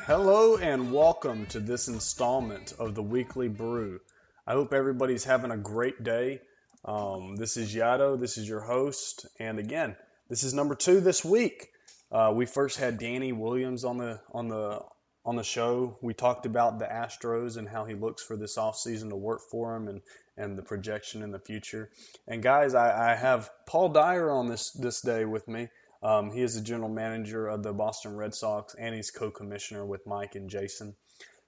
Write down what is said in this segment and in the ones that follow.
Hello and welcome to this installment of the Weekly Brew. I hope everybody's having a great day. This is Yato, this is your host, and again, this is number 2 this week. We first had Danny Williams on the show. We talked about the Astros and how he looks for this offseason to work for him and the projection in the future. And guys, I have Paul Deyer on this day with me. He is the general manager of the Boston Red Sox, and he's co-commissioner with Mike and Jason.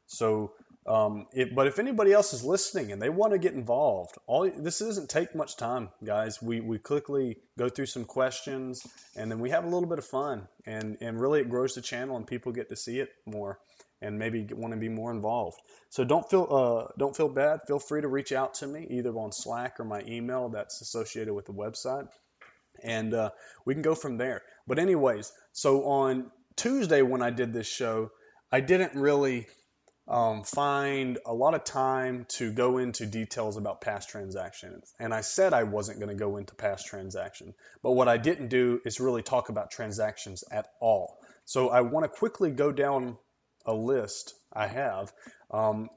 So, but if anybody else is listening and they want to get involved, this doesn't take much time, guys. We quickly go through some questions, and then we have a little bit of fun, and really it grows the channel, and people get to see it more, and maybe want to be more involved. So don't feel bad. Feel free to reach out to me either on Slack or my email that's associated with the website. And we can go from there. But anyways, so on Tuesday when I did this show, I didn't really find a lot of time to go into details about past transactions. And I said I wasn't going to go into past transactions. But what I didn't do is really talk about transactions at all. So I want to quickly go down a list I have. And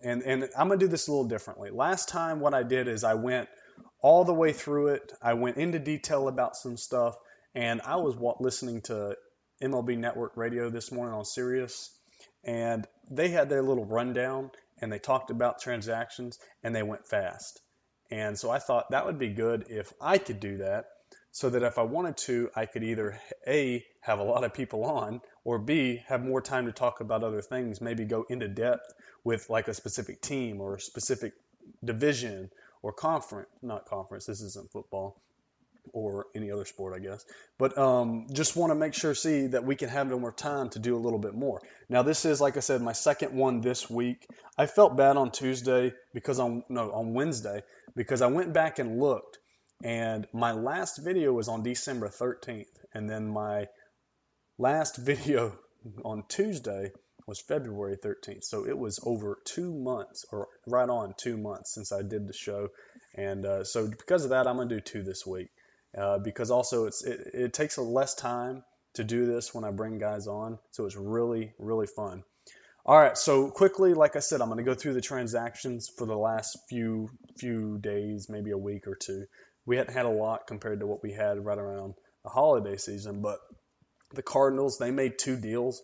I'm going to do this a little differently. Last time what I did is I went all the way through it. I went into detail about some stuff, and I was listening to MLB Network Radio this morning on Sirius, and they had their little rundown, and they talked about transactions, and they went fast. And so I thought that would be good if I could do that, so that if I wanted to, I could either A, have a lot of people on, or B, have more time to talk about other things, maybe go into depth with like a specific team or a specific division or not conference, this isn't football or any other sport, I guess. But just want to make sure, that we can have more time to do a little bit more. Now, this is, like I said, my second one this week. I felt bad on Wednesday, because I went back and looked, and my last video was on December 13th, and then my last video on Tuesday was February 13th. So it was over 2 months, or right on 2 months since I did the show. And so because of that, I'm going to do 2 this week. Because also it takes less time to do this when I bring guys on. So it's really, really fun. All right. So quickly, like I said, I'm going to go through the transactions for the last few days, maybe a week or two. We hadn't had a lot compared to what we had right around the holiday season, but the Cardinals, they made 2 deals.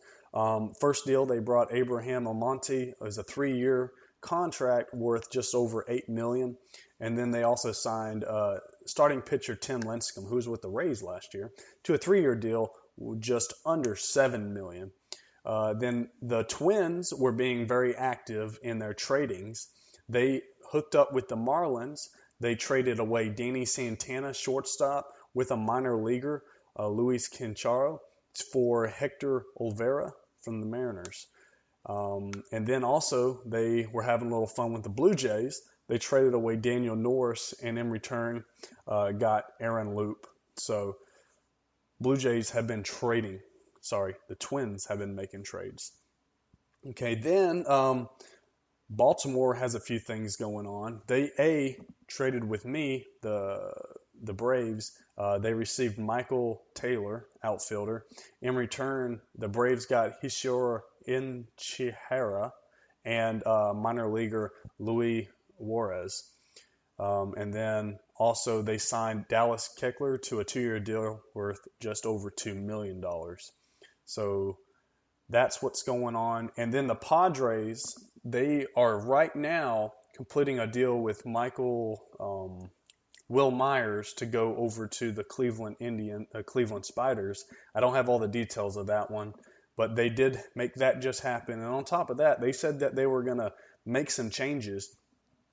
First deal, they brought Abraham Almonte. It was a 3-year contract worth just over $8 million. And then they also signed starting pitcher Tim Lincecum, who was with the Rays last year, to a 3-year deal just under $7 million. Then the Twins were being very active in their tradings. They hooked up with the Marlins. They traded away Danny Santana, shortstop, with a minor leaguer, Luis Quincharo, for Hector Olvera from the Mariners. And then also they were having a little fun with the Blue Jays. They traded away Daniel Norris, and in return got Aaron Loop. So the Twins have been making trades. Okay, then Baltimore has a few things going on. They traded with me, the Braves. They received Michael Taylor, outfielder. In return, the Braves got Hishiro Inchihara and minor leaguer Luis Juarez. And then also they signed Dallas Keuchel to a 2-year deal worth just over $2 million. So that's what's going on. And then the Padres, they are right now completing a deal with Will Myers to go over to the Cleveland Spiders. I don't have all the details of that one, but they did make that just happen. And on top of that, they said that they were going to make some changes,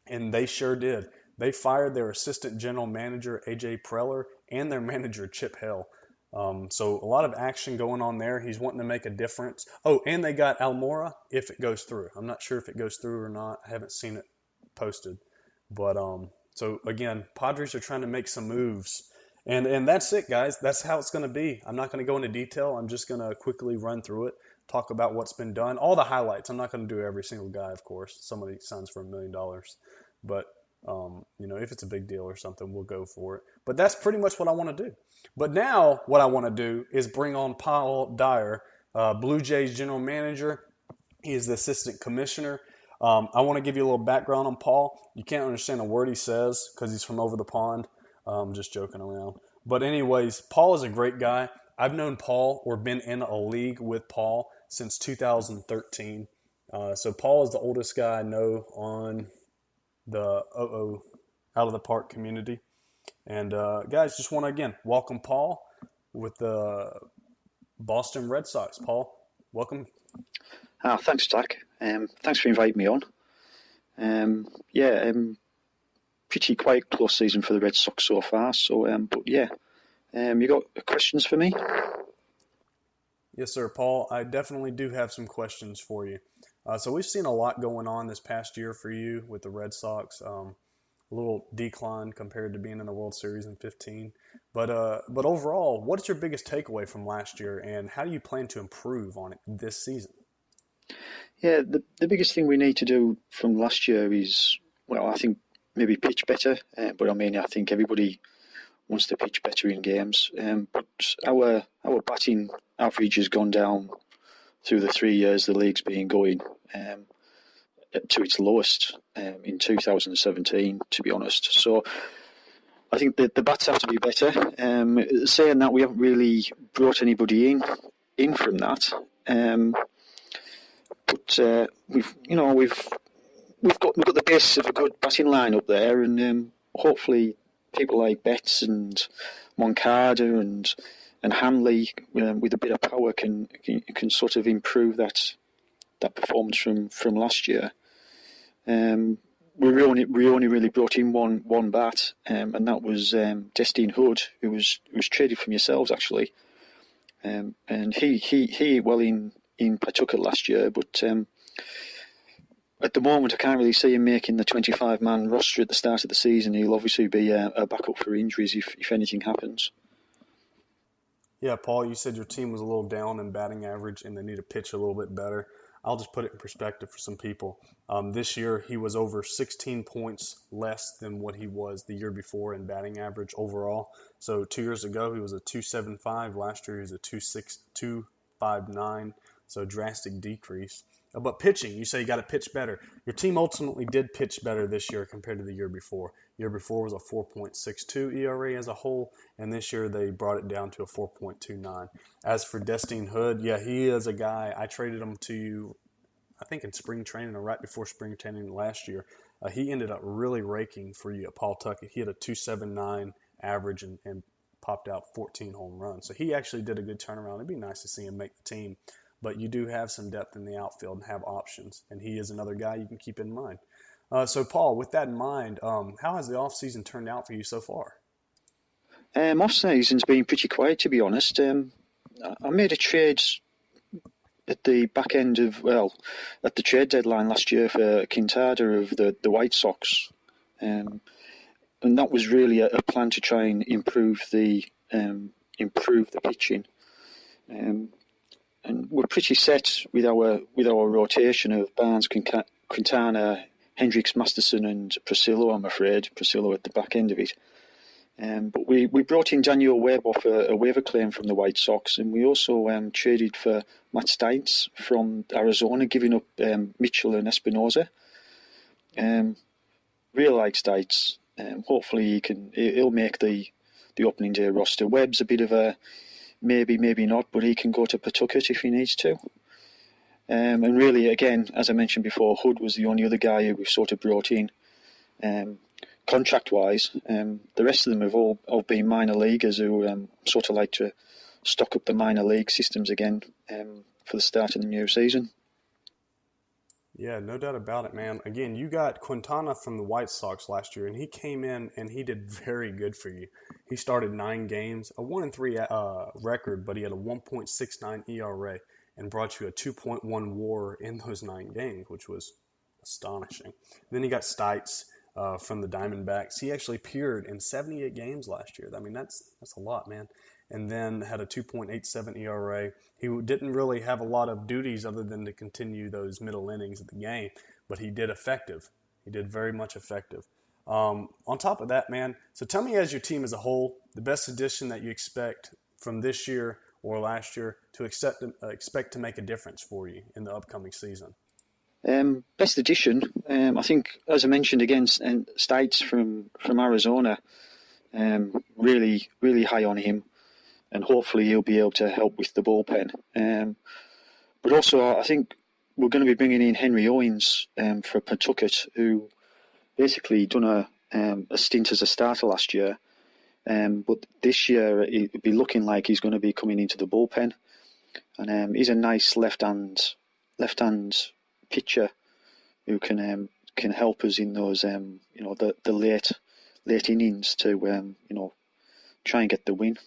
and they sure did. They fired their assistant general manager, A.J. Preller, and their manager, Chip Hale. So a lot of action going on there. He's wanting to make a difference. Oh, and they got Almora if it goes through. I'm not sure if it goes through or not. I haven't seen it posted. But so again, Padres are trying to make some moves. And that's it, guys. That's how it's going to be. I'm not going to go into detail. I'm just going to quickly run through it, talk about what's been done, all the highlights. I'm not going to do every single guy, of course. Somebody signs for $1 million. But if it's a big deal or something, we'll go for it. But that's pretty much what I want to do. But now what I want to do is bring on Paul Deyer, Blue Jays general manager. He is the assistant commissioner. I want to give you a little background on Paul. You can't understand a word he says because he's from over the pond. Just joking around. But anyways, Paul is a great guy. I've known Paul or been in a league with Paul since 2013. So Paul is the oldest guy I know on the OO out of the park community. And guys, just want to again welcome Paul with the Boston Red Sox. Paul, welcome. Thanks, Jack. Thanks for inviting me on. Pretty quite close season for the Red Sox so far. You got questions for me? Yes, sir, Paul. I definitely do have some questions for you. So we've seen a lot going on this past year for you with the Red Sox. A little decline compared to being in the World Series in 15. But overall, what is your biggest takeaway from last year, and how do you plan to improve on it this season? Yeah, the biggest thing we need to do from last year is, well, I think maybe pitch better. I think everybody wants to pitch better in games. But our batting average has gone down through the 3 years the league's been going to its lowest in 2017, to be honest. So I think the bats have to be better. Saying that, we haven't really brought anybody in from that. We've got the base of a good batting line up there, and hopefully people like Betts and Moncada and Hanley with a bit of power can sort of improve that performance from last year. We only really brought in one bat, and that was Destine Hood, who was traded from yourselves actually, and he well in Pawtucket last year, but at the moment I can't really see him making the 25-man roster at the start of the season. He'll obviously be a backup for injuries if anything happens. Yeah, Paul, you said your team was a little down in batting average and they need to pitch a little bit better. I'll just put it in perspective for some people. This year, he was over 16 points less than what he was the year before in batting average overall. So 2 years ago, he was a 275. Last year, he was a 259. So drastic decrease. But pitching, you say you got to pitch better. Your team ultimately did pitch better this year compared to the year before. Year before was a 4.62 ERA as a whole, and this year they brought it down to a 4.29. As for Destine Hood, yeah, he is a guy. I traded him to you, I think in spring training or right before spring training last year. He ended up really raking for you at Pawtucket. He had a 2.79 average and popped out 14 home runs. So he actually did a good turnaround. It'd be nice to see him make the team. But you do have some depth in the outfield and have options, and he is another guy you can keep in mind. So, Paul, with that in mind, how has the offseason turned out for you so far? Off-season's been pretty quiet, to be honest. I made a trade at the back end of, at the trade deadline last year for Quintana of the White Sox. And that was really a plan to try and improve the pitching. And we're pretty set with our rotation of Barnes, Quintana, Hendricks, Masterson, and Priscillo. I'm afraid Priscillo at the back end of it. But we brought in Daniel Webb off a waiver claim from the White Sox, and we also traded for Matt Stites from Arizona, giving up Mitchell and Espinosa. Really like Stites. Hopefully he'll make the opening day roster. Webb's a bit of a maybe not, but he can go to Pawtucket if he needs to. And really, again, as I mentioned before, Hood was the only other guy who we've sort of brought in contract-wise. The rest of them have all been minor leaguers who sort of like to stock up the minor league systems again for the start of the new season. Yeah, no doubt about it, man. Again, you got Quintana from the White Sox last year, and he came in and he did very good for you. He started 9 games, a 1-3 record, but he had a 1.69 ERA and brought you a 2.1 WAR in those 9 games, which was astonishing. Then you got Stites from the Diamondbacks. He actually appeared in 78 games last year. I mean, that's a lot, man. And then had a 2.87 ERA. He didn't really have a lot of duties other than to continue those middle innings of the game, but he did effective. He did very much effective. On top of that, man, so tell me as your team as a whole, the best addition that you expect from this year or last year to expect to make a difference for you in the upcoming season? Best addition, I think, as I mentioned against Stites from Arizona, really, really high on him, and hopefully he'll be able to help with the bullpen. But also, I think we're going to be bringing in Henry Owens for Pawtucket, who basically done a stint as a starter last year. But this year, it'd be looking like he's going to be coming into the bullpen, and he's a nice left-hand pitcher who can help us in those the late innings to try and get the win.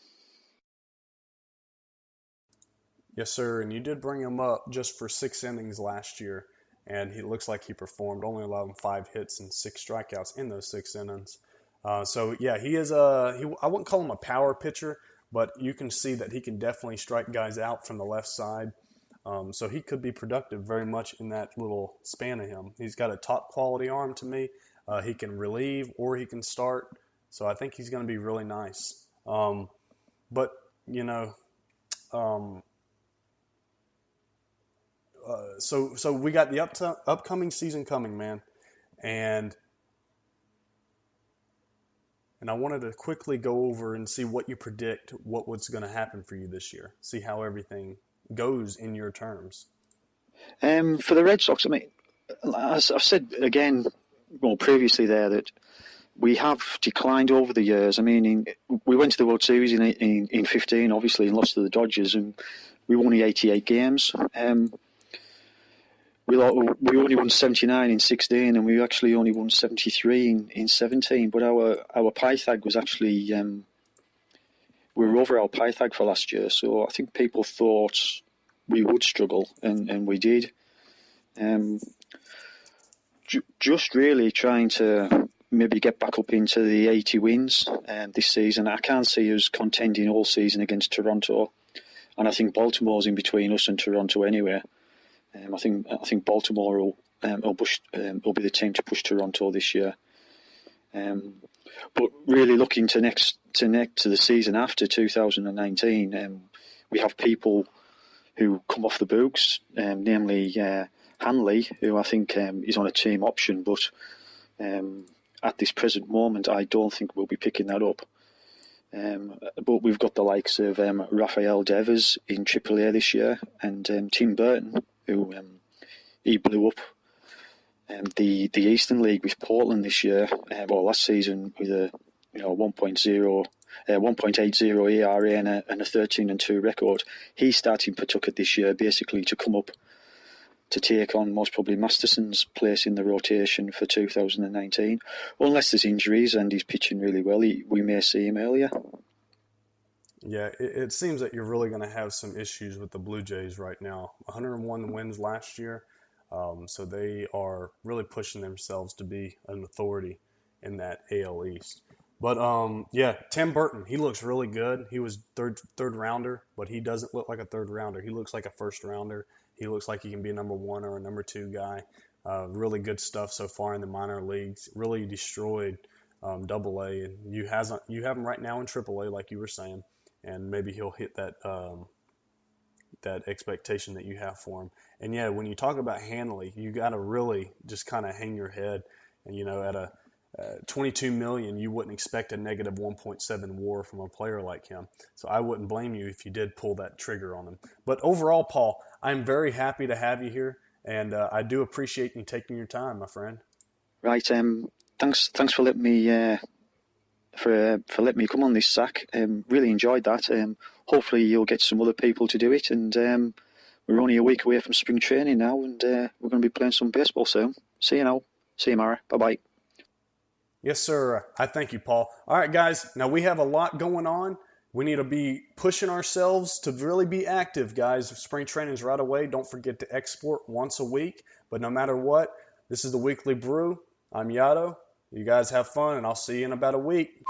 Yes, sir. And you did bring him up just for 6 innings last year, and he looks like he performed, only allowing 5 hits and 6 strikeouts in those 6 innings. So yeah, he is I wouldn't call him a power pitcher, but you can see that he can definitely strike guys out from the left side. So he could be productive very much in that little span of him. He's got a top quality arm to me. He can relieve or he can start. So I think he's going to be really nice. But so we got the upcoming season coming, man, and I wanted to quickly go over and see what you predict, what's going to happen for you this year. See how everything goes in your terms. For the Red Sox, I mean, as I've said again, previously there, that we have declined over the years. I mean, we went to the World Series in 15, obviously, and lost to the Dodgers, and we won the 88 games. We only won 79 in 16, and we actually only won 73 in 17. But our Pythag was actually we were over our Pythag for last year, so I think people thought we would struggle, and we did. Just really trying to maybe get back up into the 80 wins this season. I can't see us contending all season against Toronto, and I think Baltimore's in between us and Toronto anyway. I think Baltimore will be the team to push Toronto this year. But really looking to the season after 2019, we have people who come off the books, namely Hanley, who I think is on a team option, but at this present moment, I don't think we'll be picking that up. But we've got the likes of Rafael Devers in AAA this year, and Tim Burton, who he blew up the Eastern League with Portland this year, or last season, with a 1.80 ERA and a 13-2 record. He's starting Pawtucket this year, basically to come up to take on most probably Masterson's place in the rotation for 2019. Unless there's injuries and he's pitching really well, we may see him earlier. Yeah, it seems that you're really going to have some issues with the Blue Jays right now. 101 wins last year, so they are really pushing themselves to be an authority in that AL East. But yeah, Tim Burton, he looks really good. He was third rounder, but he doesn't look like a third rounder. He looks like a first rounder. He looks like he can be a number 1 or a number 2 guy. Really good stuff so far in the minor leagues. Really destroyed Double A, and you have him right now in Triple A, like you were saying. And maybe he'll hit that expectation that you have for him. And yeah, when you talk about Hanley, you got to really just kind of hang your head. And at a $22 million, you wouldn't expect a negative 1.7 WAR from a player like him. So I wouldn't blame you if you did pull that trigger on him. But overall, Paul, I'm very happy to have you here, and I do appreciate you taking your time, my friend. Right. Thanks for letting me. For letting me come on this sack. Really enjoyed that. Hopefully you'll get some other people to do it, and we're only a week away from spring training now, and we're going to be playing some baseball soon. See you now. See you, Mara. Bye-bye. Yes, sir. I thank you, Paul. All right, guys. Now we have a lot going on. We need to be pushing ourselves to really be active, guys. Spring training is right away. Don't forget to export once a week. But no matter what, this is the Weekly Brew. I'm Yato. You guys have fun, and I'll see you in about a week.